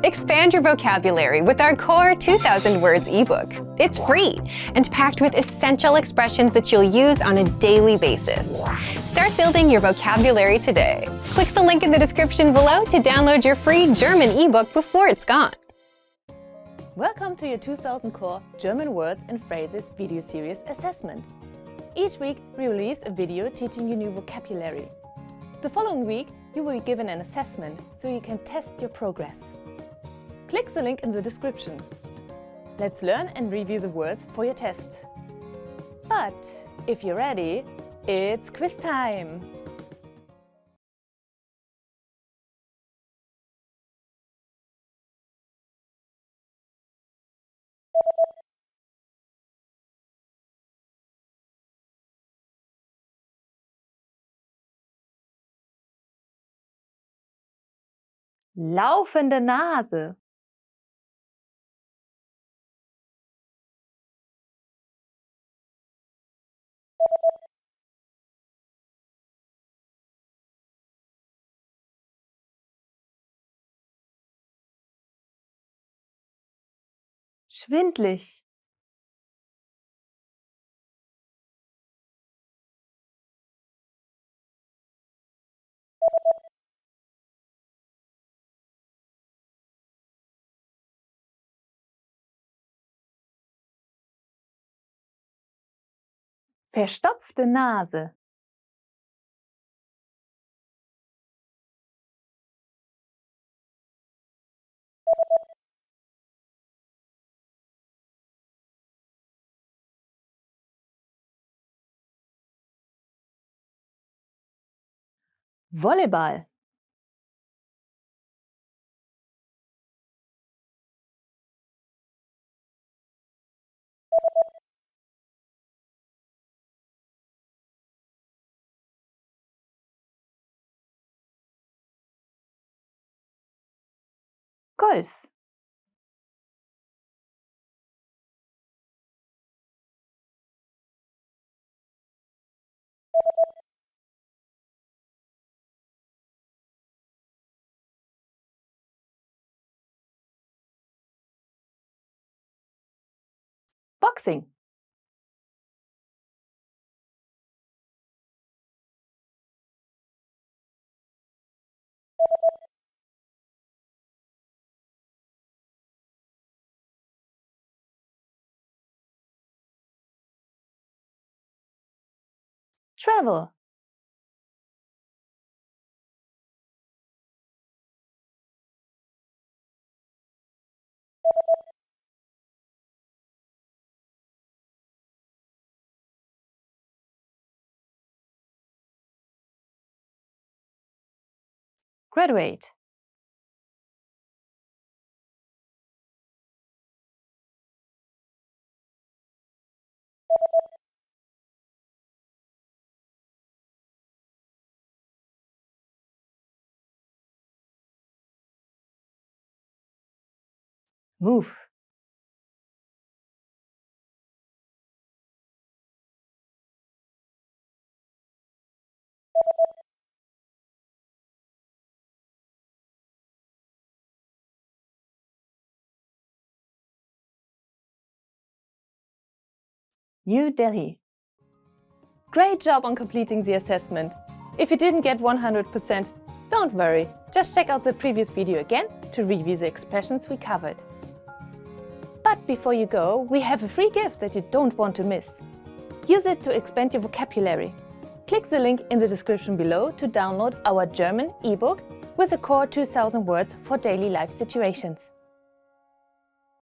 Expand your vocabulary with our Core 2000 Words ebook. It's free and packed with essential expressions that you'll use on a daily basis. Start building your vocabulary today. Click the link in the description below to download your free German ebook before it's gone. Welcome to your 2000 Core German Words and Phrases video series assessment. Each week we release a video teaching you new vocabulary. The following week you will be given an assessment so you can test your progress. Click the link in the description. Let's learn and review the words for your test. But if you're ready, it's quiz time! Laufende Nase. Schwindlig. Verstopfte Nase. Volleyball. Golf. Boxing. Travel. Graduate. Move. New Delhi. Great job on completing the assessment. If you didn't get 100%, don't worry. Just check out the previous video again to review the expressions we covered. But before you go, we have a free gift that you don't want to miss. Use it to expand your vocabulary. Click the link in the description below to download our German ebook with the Core 2000 Words for daily life situations.